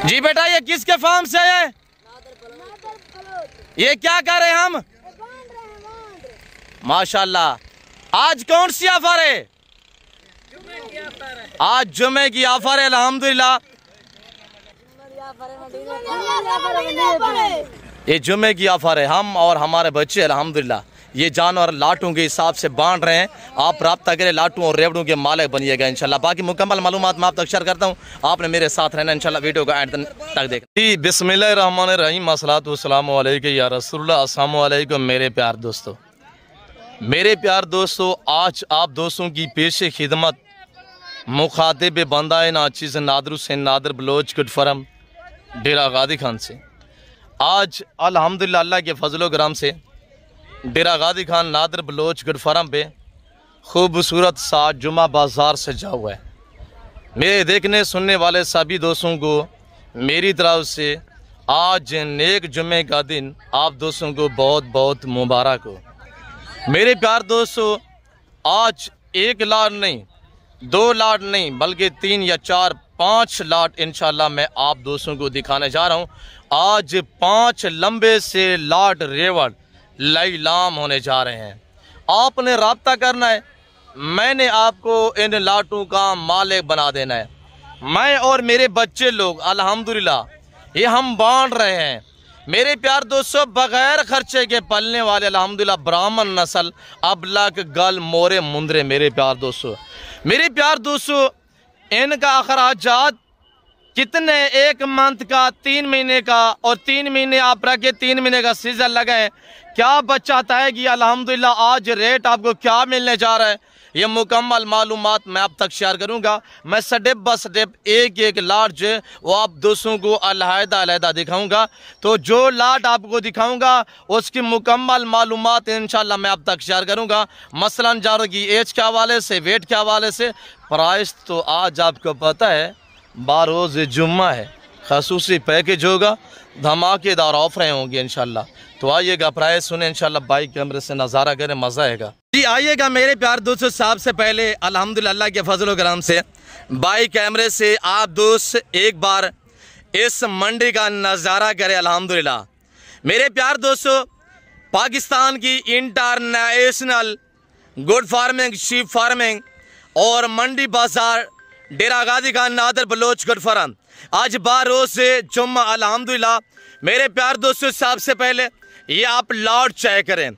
जी बेटा, ये किसके फार्म से है? ये क्या कर रहे हैं हम? माशाल्लाह। आज कौन सी ऑफर है? आज जुमे की ऑफर है अल्हम्दुलिल्लाह। ये जुमे की ऑफर है। हम और हमारे बच्चे अल्हम्दुलिल्लाह ये जानवर लाटों के हिसाब से बांट रहे हैं। आप राब्ता करें, लाटों और रेवड़ों के मालिक बनिएगा इंशाल्लाह। बाकी मुकम्मल मालूमात मैं आप तक शेयर करता हूँ, आपने मेरे साथ रहना इंशाल्लाह। वीडियो को एंड तक देखना। जी बिस्मिल्लाहिर्रहमानिर्रहीम, अस्सलातु वस्सलामु अलैका या रसूलल्लाह। अस्सलामु अलैकुम मेरे प्यार दोस्तों। मेरे प्यार दोस्तों, आज आप दोस्तों की पेश खिदमत मुखातिब बंदा नाचीज़ नादर हुसैन नादर बलोच गुडफरम डेरा गादी खान से। आज अल्हम्दुलिल्लाह अल्लाह के फजलो करम से डेरा गादी खान नादर बलोच गुडफरम पे खूबसूरत सा जुमा बाज़ार सजा हुआ है। मेरे देखने सुनने वाले सभी दोस्तों को मेरी तरफ से आज नेक जुमे का दिन आप दोस्तों को बहुत बहुत मुबारक हो। मेरे प्यार दोस्तों, आज 1 लाट नहीं, 2 लाट नहीं, बल्कि 3 या 4 5 लाट इंशाल्लाह मैं आप दोस्तों को दिखाने जा रहा हूँ। आज 5 लंबे से लाट रेवड़ लाम होने जा रहे हैं। आपने राब्ता करना है, मैंने आपको इन लाटों का मालिक बना देना है। मैं और मेरे बच्चे लोग अल्हम्दुलिल्लाह ये हम बांट रहे हैं। मेरे प्यार दोस्तों, बगैर खर्चे के पलने वाले अल्हम्दुलिल्लाह ब्राह्मण नस्ल अबलग गल मोरे मुंदरे। मेरे प्यार दोस्तों, इनका अखराजात कितने, 1 मंथ का, 3 महीने का, और 3 महीने आप रखे, 3 महीने का सीजन लगाए, क्या बच्चा आएगी अल्हम्दुलिल्लाह। आज रेट आपको क्या मिलने जा रहा है, ये मुकम्मल मालूमात मैं आप तक शेयर करूंगा। मैं स्टेप बाय स्टेप एक लाट जो है वो आप दोस्तों को अलहदा दिखाऊंगा। तो जो लाट आपको दिखाऊंगा उसकी मुकम्मल मालूमात इंशाल्लाह मैं आप तक शेयर करूंगा। मसलन जानवरों की एज के हवाले से, वेट के हवाले से। प्राइस तो आज आपको पता है, बारोज़ जुम्मा है, खसूसी पैकेज होगा, धमाकेदार ऑफरें होंगी इंशाल्लाह। तो आइएगा, प्राइस सुने इंशाल्लाह, बाइक कैमरे से नज़ारा करें, मज़ा आएगा। जी आइएगा मेरे प्यार दोस्तों, सबसे पहले अल्हम्दुलिल्लाह अल्लाह के फजल करम से बाइक कैमरे से आप दोस्त एक बार इस मंडी का नज़ारा करें अल्हम्दुलिल्लाह। मेरे प्यार दोस्तों, पाकिस्तान की international good farming, sheep farming और मंडी बाजार डेरा गादी खान नादर बलोच गुडफरम आज 12 रोज से जुम्मा अल्हम्दुलिल्लाह। मेरे प्यार दोस्तों, सबसे पहले ये आप लाट चेक करें,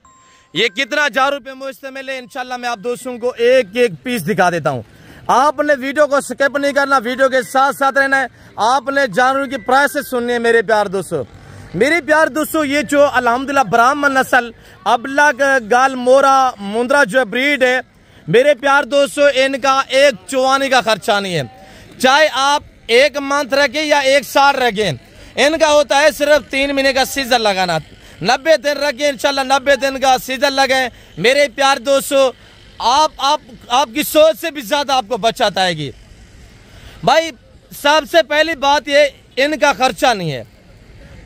ये कितना हज़ार रुपये मुश्तमिल है। इंशाल्लाह मैं आप दोस्तों को एक पीस दिखा देता हूँ। आपने वीडियो को स्किप नहीं करना, वीडियो के साथ साथ रहना है। आपने जानवरों की प्राइस सुननी है मेरे प्यार दोस्तों। ये जो अल्हम्दुलिल्लाह ब्राह्मण नस्ल अबलग गाल मोरा मुंद्रा जो ब्रीड है, मेरे प्यार दोस्तों, इनका एक चुवानी का खर्चा नहीं है। चाहे आप 1 मंथ रखें या 1 साल रखें, इनका होता है सिर्फ 3 महीने का सीजन लगाना। 90 दिन रखें इंशाल्लाह, 90 दिन का सीजन लगाएं। मेरे प्यार दोस्तों, आपकी सोच से भी ज्यादा आपको बचत आएगी। भाई सबसे पहली बात ये, इनका खर्चा नहीं है।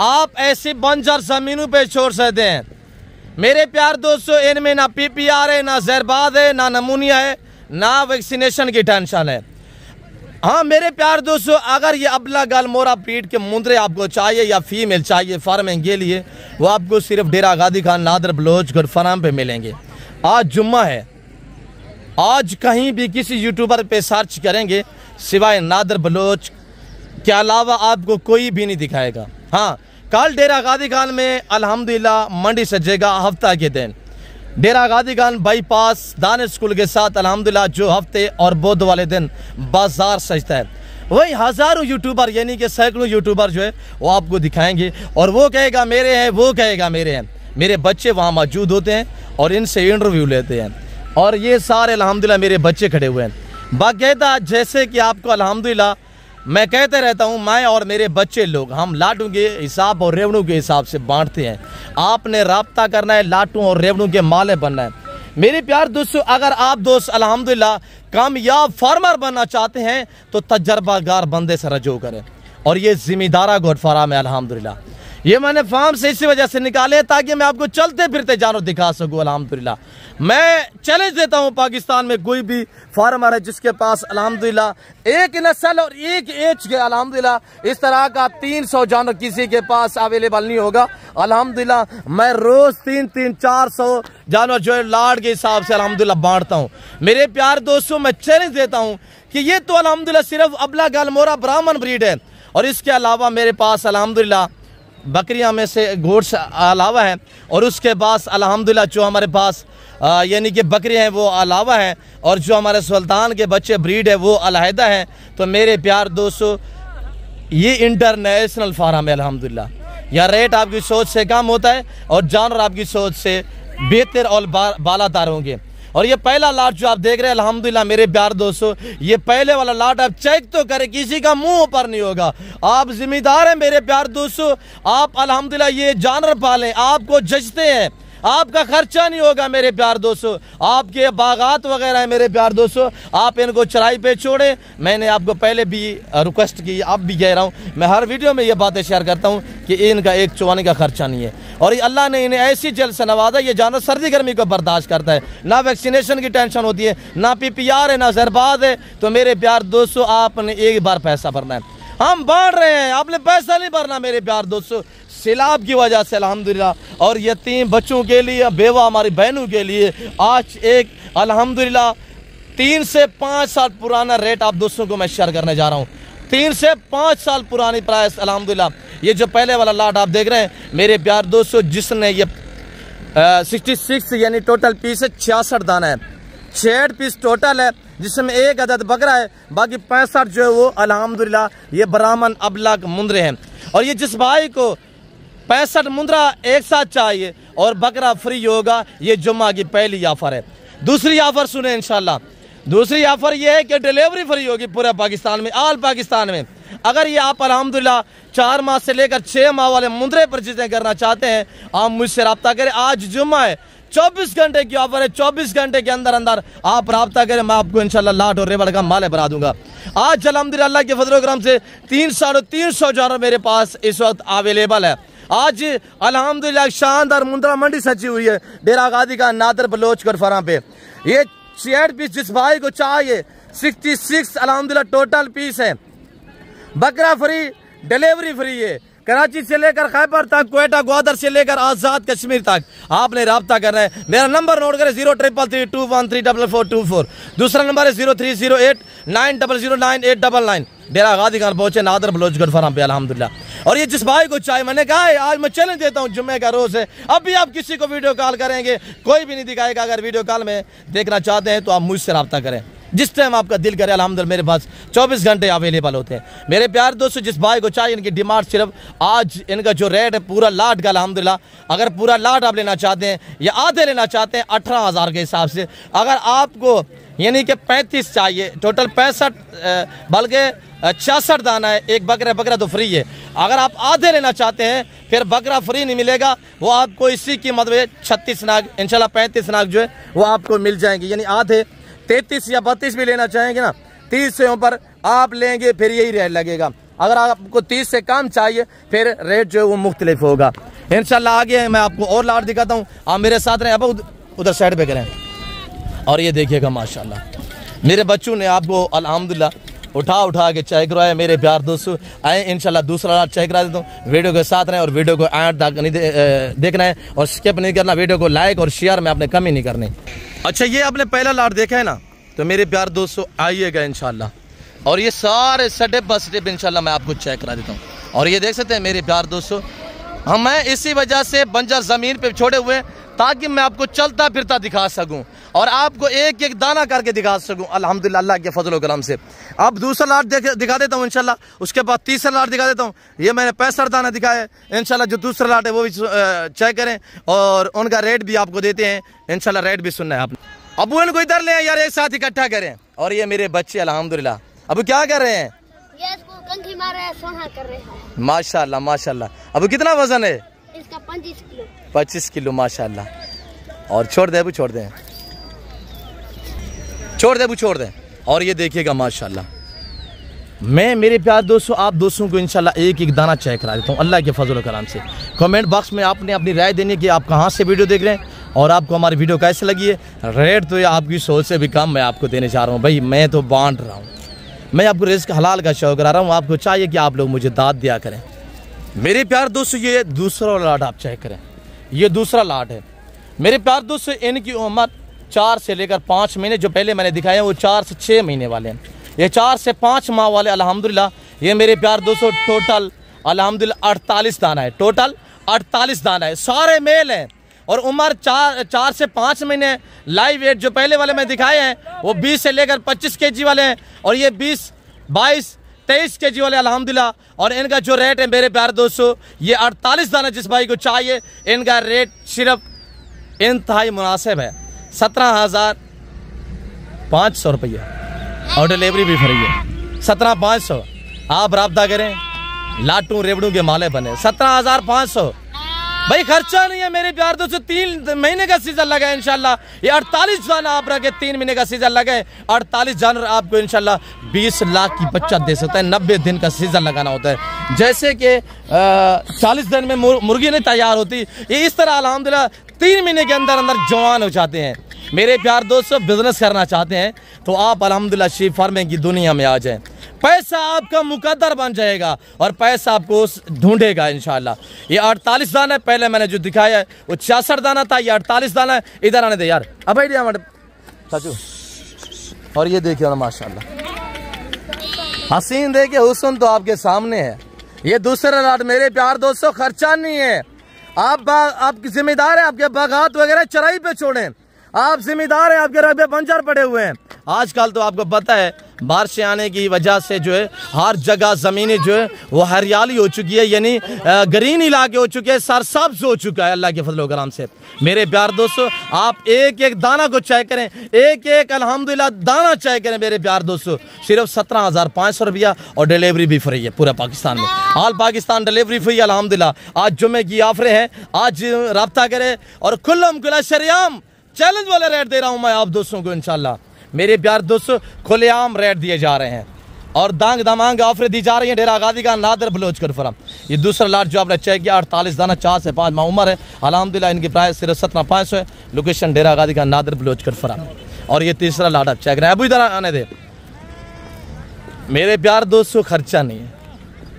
आप ऐसी बंजर जमीनों पे छोड़ सकते हैं। मेरे प्यार दोस्तों, इनमें ना PPR है, ना जहरबाद है, ना नमूनिया है, ना वैक्सीनेशन की टेंशन है। हाँ मेरे प्यार दोस्तों, अगर ये अबला गाल मोरा ब्रीड के मुंदरे आपको चाहिए या फीमेल चाहिए फार्मिंग के लिए, वो आपको सिर्फ डेरा गादी खान नादर बलोच गुडफरम पे मिलेंगे। आज जुम्मा है, आज कहीं भी किसी यूट्यूबर पे सर्च करेंगे सिवाय नादर बलोच के अलावा आपको कोई भी नहीं दिखाएगा। हाँ, कल डेरा गादी खान में अल्हम्दुलिल्लाह मंडी सजेगा हफ्ता के दिन। डेरा गादी खान बाईपास दानिश स्कूल के साथ अल्हम्दुलिल्लाह जो हफ्ते और बुध वाले दिन बाजार सजता है, वही हज़ारों यूट्यूबर यानी कि सैकड़ों यूट्यूबर जो है वो आपको दिखाएंगे। और वो कहेगा मेरे हैं, वो कहेगा मेरे हैं। मेरे बच्चे वहाँ मौजूद होते हैं और इनसे इंटरव्यू लेते हैं। और ये सारे अल्हम्दुलिल्लाह मेरे बच्चे खड़े हुए हैं बाकायदा। जैसे कि आपको अल्हम्दुलिल्लाह मैं कहते रहता हूँ, मैं और मेरे बच्चे लोग हम लाटों के हिसाब और रेवड़ों के हिसाब से बांटते हैं। आपने राब्ता करना है, लाटों और रेवड़ों के माले बनना है। मेरे प्यार दोस्तों, अगर आप दोस्त अल्हम्दुलिल्लाह कामयाब फार्मर बनना चाहते हैं तो तजर्बाकार बंदे से रजू करें। और ये जिम्मेदारा गोड फार्म है अल्हम्दुलिल्लाह। ये मैंने फार्म से इसी वजह से निकाले ताकि मैं आपको चलते फिरते जानवर दिखा सकूं। अल्हम्दुलिल्लाह मैं चैलेंज देता हूं, पाकिस्तान में कोई भी फार्मर है जिसके पास अल्हम्दुलिल्लाह एक नस्ल और एक एज के अल्हम्दुलिल्लाह इस तरह का 300 जानवर किसी के पास अवेलेबल नहीं होगा। अल्हम्दुलिल्लाह मैं रोज 300-400 जानवर जो है लाड के हिसाब से अल्हम्दुलिल्लाह बांटता हूं। मेरे प्यार दोस्तों मैं चैलेंज देता हूं कि ये तो अल्हम्दुलिल्लाह सिर्फ अबला गलमोरा ब्राह्मण ब्रीड है, और इसके अलावा मेरे पास अल्हम्दुलिल्लाह बकरियां में से गोट्स अलावा है, और उसके बाद अल्हम्दुलिल्लाह जो हमारे पास यानी कि बकरियां हैं वो अलावा है, और जो हमारे सुल्तान के बच्चे ब्रीड है वो अलहदा है। तो मेरे प्यार दोस्तों ये इंटरनेशनल फार्म है अल्हम्दुलिल्लाह। यहाँ रेट आपकी सोच से कम होता है और जानवर आपकी सोच से बेहतर और बालादार होंगे। और ये पहला लाट जो आप देख रहे हैं अल्हम्दुलिल्लाह मेरे प्यार दोस्तों, ये पहले वाला लाट आप चेक तो करें, किसी का मुंह ऊपर नहीं होगा। आप जिम्मेदार हैं मेरे प्यार दोस्तों, आप अल्हम्दुलिल्लाह ये जानवर पालें, आपको जचते हैं, आपका खर्चा नहीं होगा मेरे प्यार दोस्तों। आपके बागात वगैरह है मेरे प्यार दोस्तों, आप इनको चराई पे छोड़े। मैंने आपको पहले भी रिक्वेस्ट की, अब भी कह रहा हूँ, मैं हर वीडियो में ये बातें शेयर करता हूँ कि इनका एक चुवाने का खर्चा नहीं है, और ये अल्लाह ने इन्हें ऐसी जल से नवाजा, ये जानवर सर्दी गर्मी को बर्दाश्त करता है, ना वैक्सीनेशन की टेंशन होती है, ना PPR है, ना जरबाद है। तो मेरे प्यार दोस्तों आपने एक बार पैसा भरना है, हम बांट रहे हैं, आपने पैसा नहीं भरना मेरे प्यार दोस्तों। सैलाब की वजह से अल्हम्दुलिल्लाह, और यतीम बच्चों के लिए, बेवा हमारी बहनों के लिए आज एक अल्हम्दुलिल्लाह 3 से 5 साल पुराना रेट आप दोस्तों को मैं शेयर करने जा रहा हूँ। 3 से 5 साल पुरानी प्राइस अल्हम्दुलिल्लाह। ये जो पहले वाला लाट आप देख रहे हैं मेरे प्यार दोस्तों, जिसने ये 66 यानी टोटल पीस है, 66 दाना है, 66 पीस टोटल है, जिसमें एक अदद बकरा है, बाकी 65 जो है वो अल्हम्दुलिल्लाह ये ब्राह्मण अबला मुंद्रे हैं। और ये जिस भाई को 65 मुंद्रा एक साथ चाहिए और बकरा फ्री होगा, ये जुम्मा की पहली ऑफर है। दूसरी ऑफर सुने इंशाल्लाह, दूसरी ऑफर ये है कि डिलीवरी फ्री होगी पूरे पाकिस्तान में, ऑल पाकिस्तान में। अगर ये आप अल्हम्दुलिल्लाह 4 माह से लेकर 6 माह वाले मुंद्रे परचेज करना चाहते हैं, आप मुझसे रब्ता करें। आज जुम्मा है, 24 घंटे की ऑफर है, 24 घंटे के अंदर अंदर आप रब्ता करें, मैं आपको इंशाल्लाह लाट और रेवड़ का माल बना दूंगा। आज अल्हम्दुलिल्लाह अल्लाह के फजल करम से 300-350 जानवर मेरे पास इस वक्त अवेलेबल है। आज अल्हम्दुलिल्लाह शानदार मुंद्रा मंडी सची हुई है डेरा गादी का नादर बलोच फार्म पे। ये 66 पीस जिस भाई को चाहिए, 66 अल्हम्दुलिल्लाह टोटल पीस है, बकरा फ्री, डिलीवरी फ्री है, कराची से लेकर खैबर तक, क्वेटा ग्वादर से लेकर आजाद कश्मीर तक आपने रब्ता करना है। मेरा नंबर नोट करें 0333213424। दूसरा नंबर है 0308900989। डेरा गादी खान पहुंचे नादर बलोचगढ़ फार्म पे अल्हम्दुलिल्लाह। और ये जिस भाई को चाहे, मैंने कहा है आज मैं चैलेंज देता हूँ, जुम्मे का रोज है, अब भी आप किसी को वीडियो कॉल करेंगे, कोई भी नहीं दिखाएगा। अगर वीडियो कॉल में देखना चाहते हैं तो आप मुझसे रब्ता करें, जिस टाइम आपका दिल करे। अल्हम्दुलिल्लाह मेरे पास 24 घंटे अवेलेबल होते हैं मेरे प्यार दोस्तों। जिस भाई को चाहिए, इनकी डिमांड सिर्फ आज इनका जो रेट है पूरा लाट का अल्हम्दुलिल्लाह, अगर पूरा लाट आप लेना चाहते हैं या आधे लेना चाहते हैं 18,000 के हिसाब से, अगर आपको यानी कि 35 चाहिए, टोटल 65 बल्कि 66 दाना है, एक बकरा तो फ्री है। अगर आप आधे लेना चाहते हैं फिर बकरा फ्री नहीं मिलेगा, वो आपको इसी कीमत में 36 नाग इंशाल्लाह 35 नाग जो है वो आपको मिल जाएंगे। यानी आधे 33 या 32 भी लेना चाहेंगे ना, 30 से ऊपर आप लेंगे फिर यही रेट लगेगा। अगर आपको 30 से कम चाहिए फिर रेट जो है वो मुख्तलिफ होगा इंशाल्लाह। आगे मैं आपको और लाट दिखाता हूँ, आप मेरे साथ रहें। अब उधर साइड पे करें। और ये देखिएगा माशाल्लाह मेरे बच्चों ने आपको अल्हम्दुलिल्लाह उठा के चाय करवाया मेरे प्यार दोस्तों। आए इंशाल्लाह दूसरा लाट चाय करा देता हूँ। वीडियो के साथ रहें और वीडियो को एंड तक नहीं देखना है और स्किप नहीं करना। वीडियो को लाइक और शेयर में आपने कमी नहीं करनी। अच्छा, ये आपने पहला लाट देखा है ना, तो मेरे प्यार दोस्तों आइएगा इंशाल्लाह। और ये सारे स्टेप बाय स्टेप इंशाल्लाह मैं आपको चेक करा देता हूँ। और ये देख सकते हैं मेरे प्यार दोस्तों, मैं इसी वजह से बंजर जमीन पे छोड़े हुए ताकि मैं आपको चलता फिरता दिखा सकूं और आपको एक एक दाना करके दिखा सकूं अल्हम्दुलिल्लाह अल्लाह के फजल करम से। अब दूसरा लाट दिखा देता हूं इंशाल्लाह, उसके बाद तीसरा लाट दिखा देता हूं। ये मैंने 65 दाना दिखाया है इंशाल्लाह। जो दूसरा लाट है वो भी चेक करें और उनका रेट भी आपको देते हैं इंशाल्लाह। रेट भी सुनना है आपने। अब इनको इधर ले यार, एक साथ इकट्ठा करें। और ये मेरे बच्चे अल्हम्दुलिल्लाह अब क्या कर रहे हैं, ये इसको कंघी मार रहे हैं, सोना कर रहे हैं। माशाल्लाह माशाल्लाह। अब कितना वजन है इसका? 25 किलो। 25 किलो माशाल्लाह। और छोड़ दे अबू, छोड़ दे छोड़ दे अबू, छोड़ दे। और ये देखिएगा माशाल्लाह मैं मेरे प्यार दोस्तों आप दोस्तों को इंशाल्लाह एक एक दाना चेक करा देता हूँ अल्लाह के फजल करम से। कमेंट बॉक्स में आपने अपनी राय देनी है कि आप कहाँ से वीडियो देख रहे हैं और आपको हमारी वीडियो कैसे लगी है। रेट तो ये आपकी सोच से भी कम मैं आपको देने चाह रहा हूँ भाई, मैं तो बांट रहा हूँ, मैं आपको रिस्क हलाल का शौक करा रहा हूँ। आपको चाहिए कि आप लोग मुझे दाद दिया करें। मेरे प्यार दोस्तों ये दूसरा लाट आप चेक करें, ये दूसरा लाट है मेरे प्यार दोस्तों। इनकी उम्र 4 से लेकर 5 महीने, जो पहले मैंने दिखाया वो 4 से 6 महीने वाले हैं, ये 4 से 5 माह वाले अल्हम्दुलिल्लाह। ये मेरे प्यार दोस्तों टोटल अल्हम्दुलिल्लाह 48 दाना है, टोटल 48 दाना है, सारे मेल हैं और उम्र 4 से 5 महीने। लाइव वेट जो पहले वाले मैं दिखाए हैं वो 20 से लेकर 25 केजी वाले हैं और ये 20, 22, 23 केजी वाले अल्हम्दुलिल्लाह। और इनका जो रेट है मेरे प्यार दोस्तों ये 48 दाना जिस भाई को चाहिए इनका रेट सिर्फ इंतहाई मुनासिब है, 17,500 रुपया और डिलीवरी भी फ्री है। 17,500 आप राब्ता करें, लाटू रेवड़ू के माले बने। 17,500 भाई, खर्चा नहीं है मेरे प्यार दोस्तों। 3 महीने का सीजन लगा है इंशाल्लाह। ये 48 दाना आप रखे, 3 महीने का सीजन लगा है। 48 जानवर आपको इंशाल्लाह 20 लाख की बच्चा दे सकता है। 90 दिन का सीजन लगाना होता है, जैसे कि 40 दिन में मुर्गी नहीं तैयार होती, ये इस तरह अल्हम्दुलिल्लाह 3 महीने के अंदर अंदर जवान हो जाते हैं। मेरे प्यार दोस्तों बिजनेस करना चाहते हैं तो आप अल्हम्दुलिल्लाह शीप फार्मिंग की दुनिया में आ जाएं, पैसा आपका मुकद्दर बन जाएगा और पैसा आपको ढूंढेगा इंशाल्लाह। ये 48 दाना है, पहले मैंने जो दिखाया है वो 66 दाना था, ये 48 दाना है। इधर आने दे यार, अब हमारे चाचू। और ये देखिए माशाल्लाह हसीन देखिए, हुस्न तो आपके सामने है। ये दूसरा लाट मेरे प्यार दोस्तों खर्चा नहीं है। आप जिम्मेदार है, आपके बागात वगैरह चराई पे छोड़ें, आप जिम्मेदार हैं, आपके रकबे बंजर पड़े हुए हैं। आजकल तो आपको पता है बारिश आने की वजह से जो है हर जगह ज़मीनें जो है वो हरियाली हो चुकी है, यानी ग्रीन इलाके हो चुके हैं, सरसब्ज हो चुका है अल्लाह के फजल करम से। मेरे प्यार दोस्तों आप एक एक दाना को चेक करें, एक एक अल्हम्दुलिल्लाह दाना चेक करें मेरे प्यार दोस्तों। सिर्फ 17,500 रुपया और डिलीवरी भी फ्री है पूरा पाकिस्तान में, ऑल पाकिस्तान डिलीवरी फ्री अल्हम्दुलिल्लाह। आज जुम्मे की ऑफरें हैं, आज रब्ता करें और खुल्लम खुला शरियाम चैलेंज वाले रेट दे रहा हूं मैं आप दोस्तों को इंशाल्लाह। मेरे प्यार दोस्तों खुलेआम रेट दिए जा रहे हैं और दांग दमांग ऑफर दी जा रही है। डेरा आगादी का नादर बलोच कर फरम। ये दूसरा लाट जो आपने चेक किया 48 दाना, 4 से 5 माह उम्र है अल्हम्दुलिल्लाह। इनकी प्राइस सिर्फ 17,500 है। लोकेशन डेरा आगादी का नादर बलोच कर फरम। और ये तीसरा लाट आप चेक रहे हैं, अभी इधर आने दे मेरे प्यार दोस्तों। खर्चा नहीं है,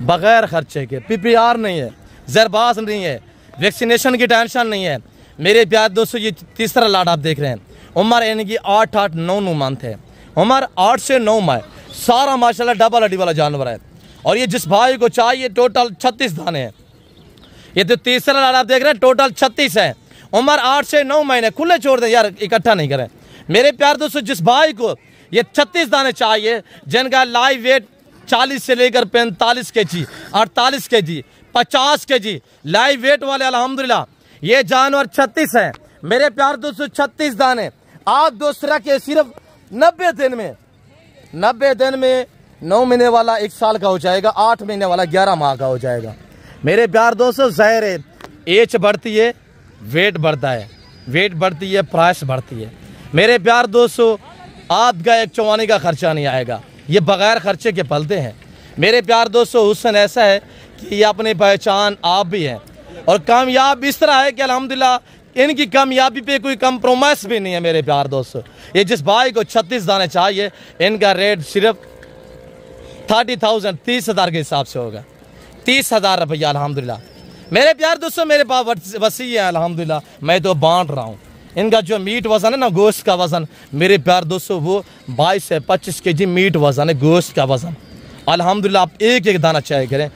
बगैर खर्चे के, PPR नहीं है, जरबाज नहीं है, वैक्सीनेशन की टेंशन नहीं है मेरे प्यार दोस्तों। ये तीसरा लाट आप देख रहे हैं, उम्र इनकी 8-9 मंथ है, उम्र 8 से 9 माह, सारा माशाल्लाह डबल हड्डी वाला जानवर है। और ये जिस भाई को चाहिए टोटल 36 दाने हैं। ये तो तीसरा लाट आप देख रहे हैं, टोटल 36 है, उम्र 8 से 9 महीने। खुले छोड़ दें यार, इकट्ठा नहीं करें मेरे प्यार दोस्तों। जिस भाई को ये 36 दाने चाहिए, जिनका लाइव वेट 40 से लेकर 45 kg, 48 kg, 50 kg live wait वाले अल्हम्दुलिल्लाह ये जानवर 36 है मेरे प्यार दोस्तों। 36 दाने आप दूसरा के सिर्फ 90 दिन में, 90 दिन में 9 महीने वाला 1 साल का हो जाएगा, 8 महीने वाला 11 माह का हो जाएगा मेरे प्यार दोस्तों। ज़ाहिर है एज बढ़ती है, वेट बढ़ता है, वेट बढ़ती है, प्राइस बढ़ती है मेरे प्यार दोस्तों। आपका एक चौवानी का खर्चा नहीं आएगा, ये बगैर खर्चे के पलते हैं मेरे प्यार दोस्तों। हुस्न ऐसा है कि ये अपनी पहचान आप भी हैं और कामयाब इस तरह है कि अल्हम्दुलिल्लाह इनकी कामयाबी पे कोई कंप्रोमाइज़ भी नहीं है मेरे प्यार दोस्तों। ये जिस भाई को 36 दाने चाहिए इनका रेट सिर्फ 30,000, 30,000 के हिसाब से होगा, 30,000 रुपया अल्हम्दुलिल्लाह मेरे प्यार दोस्तों। मेरे पास वसी है अल्हम्दुलिल्लाह, मैं तो बांट रहा हूँ। इनका जो मीट वज़न है ना, गोश्त का वज़न मेरे प्यार दोस्तों वो 22 से 25 kg मीट वज़न है, गोश्त का वज़न अल्हम्दुलिल्लाह। आप एक एक दाना चेक करें,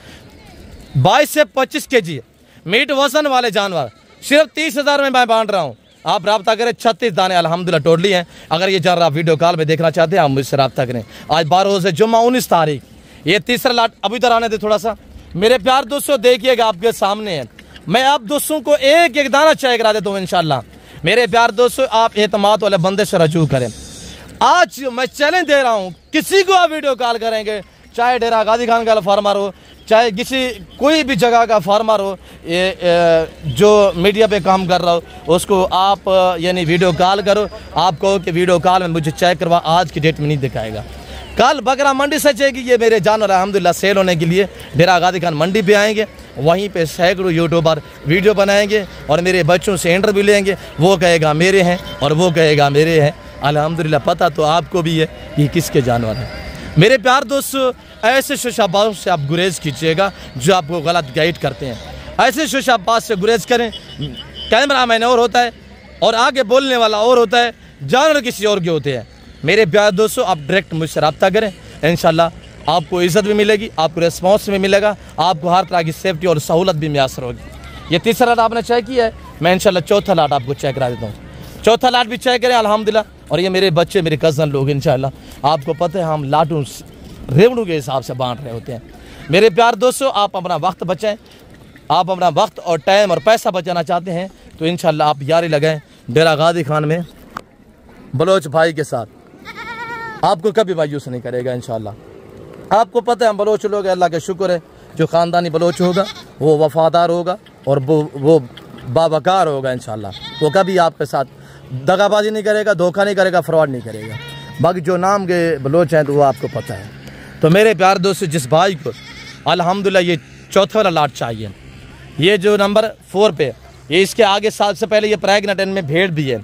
22 से 25 kg मीट वज़न वाले जानवर सिर्फ 30,000 में मैं बांट रहा हूँ। आप रब्ता करें, 36 दाने अल्हम्दुलिल्लाह टोटली हैं। अगर ये जानवर आप वीडियो कॉल में देखना चाहते हैं आप मुझसे रब्ता करें। आज 12 से जुम्मा 19 तारीख, ये तीसरा लाट अभी इधर आने दे थोड़ा सा मेरे प्यार दोस्तों। देखिएगा आपके सामने है, मैं आप दोस्तों को एक एक दाना चेक करा देता हूँ इंशाल्लाह मेरे प्यार दोस्तों। आप एतमाद वाले बंदे से रजू करें। आज मैं चैलेंज दे रहा हूँ, किसी को आप वीडियो कॉल करेंगे, चाहे डेरा गाजी खान का फार्मर हो, चाहे किसी कोई भी जगह का फार्मर हो, ये जो मीडिया पे काम कर रहा हो, उसको आप यानी वीडियो कॉल करो, आप कहो कि वीडियो कॉल में मुझे चेक करवा, आज की डेट में नहीं दिखाएगा। कल बकरा मंडी से जाएगी। ये मेरे जानवर अल्हम्दुलिल्लाह सेल होने के लिए डेरा गादी खान मंडी पे आएंगे। वहीं पे सैकड़ों यूट्यूबर वीडियो बनाएंगे और मेरे बच्चों से इंटरव्यू लेंगे। वो कहेगा मेरे हैं और वो कहेगा मेरे हैं। अल्हम्दुलिल्लाह पता तो आपको भी है कि किसके जानवर हैं। मेरे प्यार दोस्तों, ऐसे शोशाबाज से आप गुरेज कीजिएगा जो आपको गलत गाइड करते हैं। ऐसे शोशाबाज से गुरेज करें। कैमरा मैन और होता है और आगे बोलने वाला और होता है, जानवर किसी और के होते हैं। मेरे प्यार दोस्तों, आप डायरेक्ट मुझसे रब्ता करें, इंशाल्लाह आपको इज़्ज़त भी मिलेगी, आपको रिस्पॉन्स भी मिलेगा, आपको हर तरह की सेफ्टी और सहूलत भी मैसर होगी। ये तीसरा लाट आपने चेक किया है, मैं इंशाल्लाह चौथा लाट आपको चेक करा देता हूँ। चौथा लाट भी चेक करें अल्हम्दुलिल्लाह। और ये मेरे बच्चे, मेरे कज़न लोग इंशाल्लाह, आपको पता है हम लाटू रेवड़ू के हिसाब से बांट रहे होते हैं। मेरे प्यार दोस्तों, आप अपना वक्त बचाएं। आप अपना वक्त और टाइम और पैसा बचाना चाहते हैं तो इंशाल्लाह आप यारी लगाएं डेरा गादी खान में बलोच भाई के साथ। आपको कभी मायूस नहीं करेगा इंशाल्लाह। आपको पता है हम बलोच लोग, अल्लाह का शुक्र है, जो ख़ानदानी बलोच होगा वो वफादार होगा और वो बावकार होगा इंशाल्लाह। वो कभी आपके साथ दगाबाजी नहीं करेगा, धोखा नहीं करेगा, फ्रॉड नहीं करेगा। बाकी जो नाम के बलोच हैं तो वो आपको पता है। तो मेरे प्यार दोस्तों, जिस भाई को अल्हम्दुलिल्लाह ये चौथा वाला लाट चाहिए, ये जो नंबर 4 पे, ये इसके आगे साल से पहले ये प्रेग्नेंट में भेड़ भी है।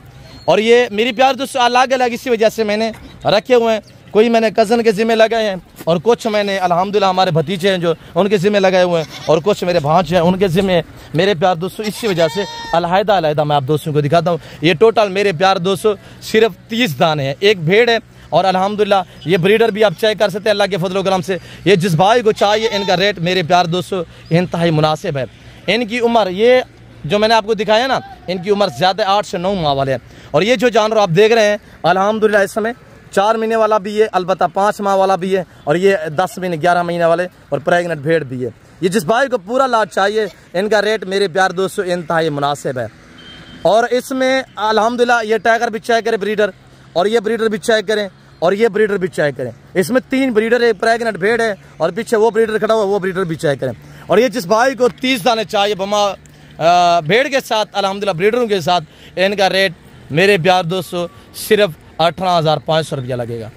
और ये मेरी प्यार दोस्तों अलग अलग इसी वजह से मैंने रखे हुए हैं। कोई मैंने कज़न के ज़िम्मे लगाए हैं और कुछ मैंने अल्हम्दुलिल्लाह हमारे भतीजे हैं जो उनके ज़िम्मे लगाए हुए हैं और कुछ मेरे भांजे हैं उनके ज़िम्मे। मेरे प्यार दोस्तों इसी वजह से अलहदा मैं आप दोस्तों को दिखाता हूँ। ये टोटल मेरे प्यार दोस्तों सिर्फ 30 दाने हैं, एक भेड़ है। और अल्हम्दुलिल्लाह ये ब्रीडर भी आप चेक कर सकते हैं अल्लाह के फजल करम से। ये जिस भाई को चाहिए, इनका रेट मेरे प्यार दोस्तों इंतहाई मुनासिब है। इनकी उम्र, ये जो मैंने आपको दिखाया ना, इनकी उम्र ज़्यादा 8 से 9 माह वाले हैं। और ये जो जानवर आप देख रहे हैं अल्हम्दुलिल्लाह इस समय 4 महीने वाला भी है, अलबत्ता 5 माह वाला भी है, और ये 10 महीने 11 महीने वाले और प्रेग्नेंट भेड़ भी है। ये जिस भाई को पूरा लाट चाहिए, इनका रेट मेरे प्यार दोस्तों इंतहाई मुनासिब है। और इसमें अल्हम्दुलिल्लाह ये टाइगर भी चेक करें ब्रीडर, और ये ब्रीडर भी चेक करें, और ये ब्रीडर भी चेक करें। इसमें 3 ब्रीडर है, प्रेग्नेंट भेड़ है और पीछे वो ब्रीडर खड़ा हुआ, वो ब्रीडर भी चेक करें। और ये जिस भाई को 30 दाने चाहिए बमा भेड़ के साथ, अल्हम्दुलिल्लाह ब्रीडरों के साथ, इनका रेट मेरे प्यार दोस्तों सिर्फ 18,500 रुपया लगेगा।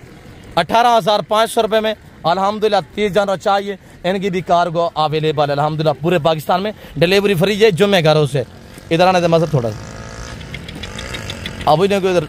18,500 रुपये में अल्हम्दुलिल्लाह 30 जानवर चाहिए। इनकी भी कार्गो अवेलेबल है अल्हम्दुलिल्लाह पूरे पाकिस्तान में, डिलीवरी फ्री है जुम्मे घरों से। इधर आने दे मज़ा थोड़ा अभी नहीं को इधर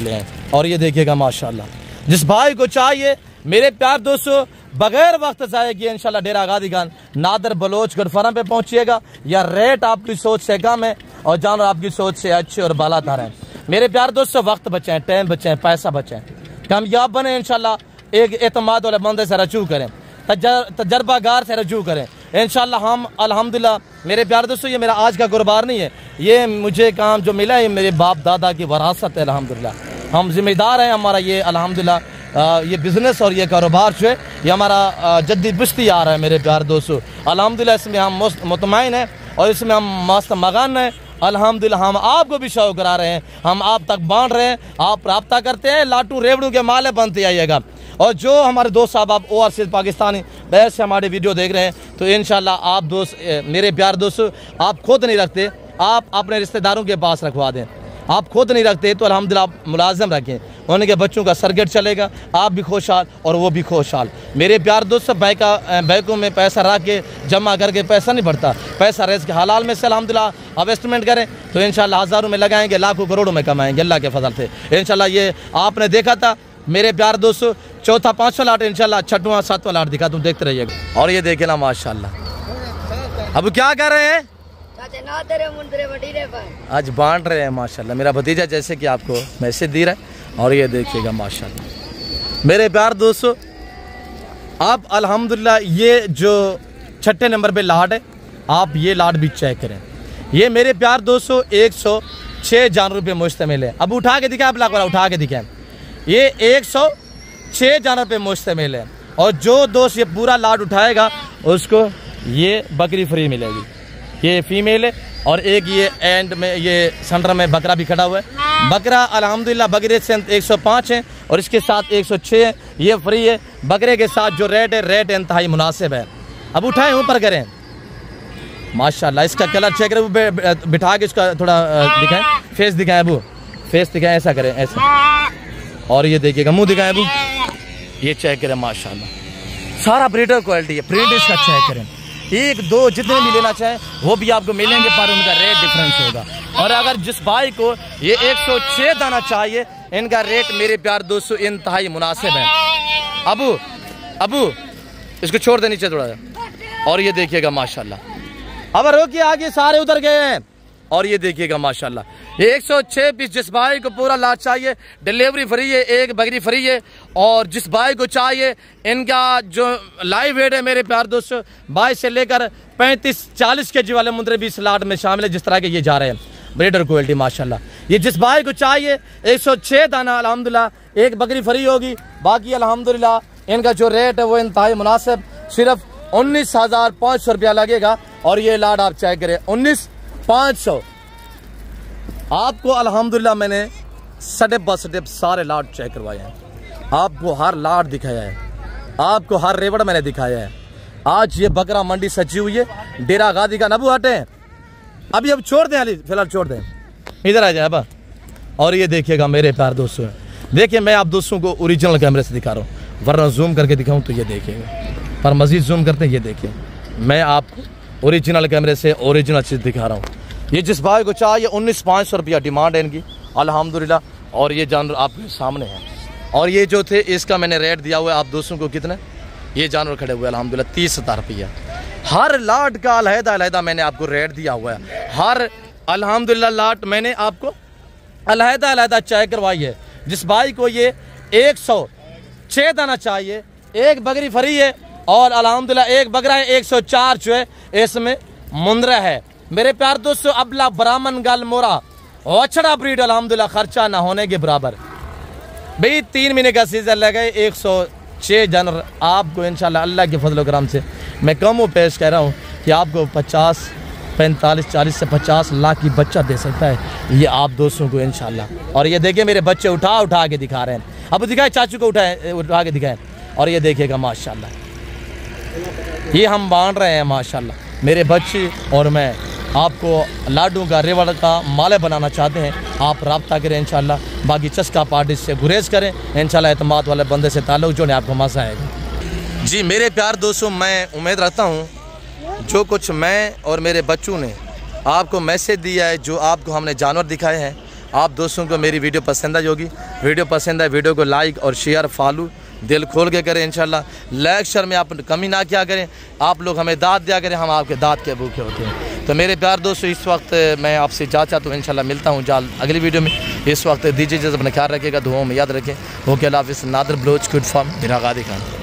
ले आए। और ये देखिएगा माशाल्लाह, जिस भाई को चाहिए मेरे प्यार दोस्तों बगैर वक्त ज़ाया किए इंशाल्लाह डेरा गादी खान नादर बलोच गढ़फारा पे पहुंचिएगा। या रेट आपकी सोच से कम है और जानवर आपकी सोच से अच्छे और बालातर हैं। मेरे प्यार दोस्तों वक्त बचाएं, टाइम बचाएं, पैसा बचाएं, कामयाब बने इंशाल्लाह। एक एतमाद वाले बंदे से रजू करें, तजर्बागार से रजू करें इंशाल्लाह। हम अल्हम्दुलिल्लाह मेरे प्यार दोस्तों, ये मेरा आज का गुरबार नहीं है, ये मुझे काम जो मिला है मेरे बाप दादा की वरासत है अल्हम्दुलिल्लाह। हम जिम्मेदार हैं, हमारा ये अल्हम्दुलिल्लाह ये बिज़नेस और ये कारोबार जो है ये हमारा जद्दी बिश्ती आ रहा है मेरे प्यार दोस्तों अल्हम्दुलिल्लाह। इसमें हम मुतमईन हैं और इसमें हम मस्त मगन हैं अल्हम्दुलिल्लाह। हम आपको भी शौक करा रहे हैं, हम आप तक बांट रहे हैं, आप रब्ता करते हैं, लाटू रेवड़ू के माले बनते आइएगा। और जो हमारे दोस्त साहब आप ओवरसीज पाकिस्तानी बाहर से हमारे वीडियो देख रहे हैं, तो इंशाल्लाह आप दोस्त मेरे प्यार दोस्तों आप खुद नहीं रखते, आप अपने रिश्तेदारों के पास रखवा दें। आप खुद नहीं रखते तो अल्हम्दुलिल्लाह आप मुलाजम रखें, उनके बच्चों का सर्किट चलेगा, आप भी खुशहाल और वो भी खुशहाल। मेरे प्यार दोस्त बैंकों में पैसा रख के जमा करके पैसा नहीं बढ़ता, पैसा रिज़्क़ के हलाल में से अल्हम्दुलिल्लाह आप इन्वेस्टमेंट करें तो इंशाल्लाह हज़ारों में लगाएंगे, लाखों करोड़ों में कमाएंगे अल्लाह के फजल से इंशाल्लाह। ये आपने देखा था मेरे प्यार दोस्तों चौथा 500 लाट, इंशाल्लाह 6वां 7वां लाट दिखा, तुम देखते रहिएगा। और ये देखे ना माशाल्लाह, अब क्या कर रहे हैं आज बांट रहे हैं माशाल्लाह। मेरा भतीजा जैसे कि आपको मैसेज दे रहा है, और ये देखिएगा माशाल्लाह मेरे प्यार दोस्तों। आप अल्हम्दुलिल्लाह ये जो 6ठे नंबर पे लाट है, आप ये लाट भी चेक करें। ये मेरे प्यार दोस्तों 106 जानवरों पे मुश्तमिल है। अब उठा के दिखाएं, आप लाख वाला उठा के दिखाएं। ये 106 जानवर पे मुश्तमिल है, और जो दोस्त ये पूरा लाट उठाएगा उसको ये बकरी फ्री मिलेगी। ये फीमेल है, और एक ये एंड में ये सेंटर में बकरा भी खड़ा हुआ है। बकरा अल्हम्दुलिल्लाह बकरे से 105 है और इसके साथ 106 है, ये फ्री है। बकरे के साथ जो रेट है, रेट इंतहाई मुनासिब है। अब उठाएं ऊपर करें माशाल्लाह। इसका कलर चेक करें, बिठा के इसका थोड़ा दिखाएं, फेस दिखाएं अबू, फेस दिखाएं, ऐसा करें ऐसा। और ये देखिएगा मुंह दिखाएं अबू, ये चेक करें माशाल्लाह, सारा ब्रीडर क्वालिटी है। प्रिंट इसका चेक करें, 1 2 जितने भी लेना चाहें वो भी आपको मिलेंगे, पर उनका रेट डिफरेंस होगा। और अगर जिस भाई को ये 106 दाना चाहिए, इनका रेट मेरे प्यार दोस्तों इंतहाई मुनासिब है। अबू इसको छोड़ दे नीचे थोड़ा सा। और ये देखिएगा माशाल्लाह, अब रोकिए, आगे सारे उधर गए हैं। और ये देखिएगा माशाल्लाह, ये 106 पीस जिस भाई को पूरा लाट चाहिए, डिलीवरी फ्री है, एक बकरी फ्री है। और जिस भाई को चाहिए, इनका जो लाइव वेट है मेरे प्यार दोस्तों 22 से लेकर 35-40 kg वाले मुंदरे भी इस लाट में शामिल है, जिस तरह के ये जा रहे हैं ब्रीडर क्वालिटी माशाल्लाह। ये जिस भाई को चाहिए 106 दाना अल्हम्दुलिल्लाह, एक बकरी फ्री होगी। बाकी अल्हम्दुलिल्लाह इनका जो रेट है वो इंतहाई मुनासिब, सिर्फ 19,500 रुपया लगेगा। और ये लाट आप चेक करें 19,500। आपको अल्हम्दुलिल्लाह मैंने स्टेप बाय स्टेप सारे लाट चेक करवाए हैं, आपको हर लाट दिखाया है, आपको हर रेवड़ मैंने दिखाया है। आज ये बकरा मंडी सजी हुई है डेरा गादी का। नबू हटे अभी, अब छोड़ दें अली, फिलहाल छोड़ दें, इधर आ जाए अब। और ये देखिएगा मेरे प्यार दोस्तों, देखिए मैं आप दोस्तों को ओरिजिनल कैमरे से दिखा रहा हूँ, वरना जूम करके दिखाऊं तो ये देखिएगा, पर मजीद जूम करते हैं। ये देखिए मैं आपको ओरिजिनल कैमरे से ओरिजिनल चीज़ दिखा रहा हूँ। ये जिस भाई को चाहिए 19,500 रुपया डिमांड है इनकी अल्हम्दुलिल्लाह। और ये जानवर आपके सामने है। और ये जो थे इसका मैंने रेट दिया हुआ है आप दोस्तों को कितने, ये जानवर खड़े हुए अल्हम्दुलिल्लाह 30,000 रुपया। हर लाट का अलहदा मैंने आपको रेट दिया हुआ है, हर अल्हम्दुलिल्लाह लाट मैंने आपको अलहदा चेक करवाई है। जिस भाई को ये 106 दाना चाहिए, एक बकरी फ्री है। और अल्हम्दुलिल्लाह एक बकरा है 104 जो है इसमें मुंदरा है मेरे प्यार दोस्तों। अबला ब्राह्मण गाल मोरा वछड़ा ब्रीड अल्हम्दुलिल्लाह खर्चा ना होने के बराबर। भाई 3 महीने का सीजन लगे, 106 जानवर आपको इंशाल्लाह अल्लाह के फजल करम से मैं कम पेश कह रहा हूँ कि आपको 50, 45, 40 से 50 लाख की बच्चा दे सकता है ये आप दोस्तों को इंशाल्लाह। और ये देखिए मेरे बच्चे उठा के दिखा रहे हैं। अब दिखाए चाचू को उठा के दिखाएं। और ये देखिएगा माशाल्लाह, ये हम बांध रहे हैं माशाल्लाह मेरे बच्चे। और मैं आपको लाडू का रेवड़ का माले बनाना चाहते हैं, आप रब्ता करें इंशाल्लाह। बाकी चस्का पार्टी से गुरेज करें इंशाल्लाह, एतमाद वाले बंदे से ताल्लुक़ जोड़ें, आपको मज़ा आएगा। जी मेरे प्यार दोस्तों, मैं उम्मीद रखता हूँ जो कुछ मैं और मेरे बच्चों ने आपको मैसेज दिया है, जो आपको हमने जानवर दिखाए हैं, आप दोस्तों को मेरी वीडियो पसंद आई होगी। वीडियो पसंद आए वीडियो को लाइक और शेयर फॉलो दिल खोल के करें इंशाल्लाह। लाइक शेयर में आप कमी ना क्या करें, आप लोग हमें दाद दिया करें, हम आपके दाद के भूखे होते हैं। तो मेरे प्यार दोस्तों इस वक्त मैं आपसे चाहता हूँ इंशाल्लाह मिलता हूँ जल्द अगली वीडियो में। इस वक्त दीजिए अपना ख्याल रखिएगा, दुआओं में याद रखें। ओके अल्लाह हाफ़िज़। नादर बलोच गुड फॉर्म बिना गादी खान।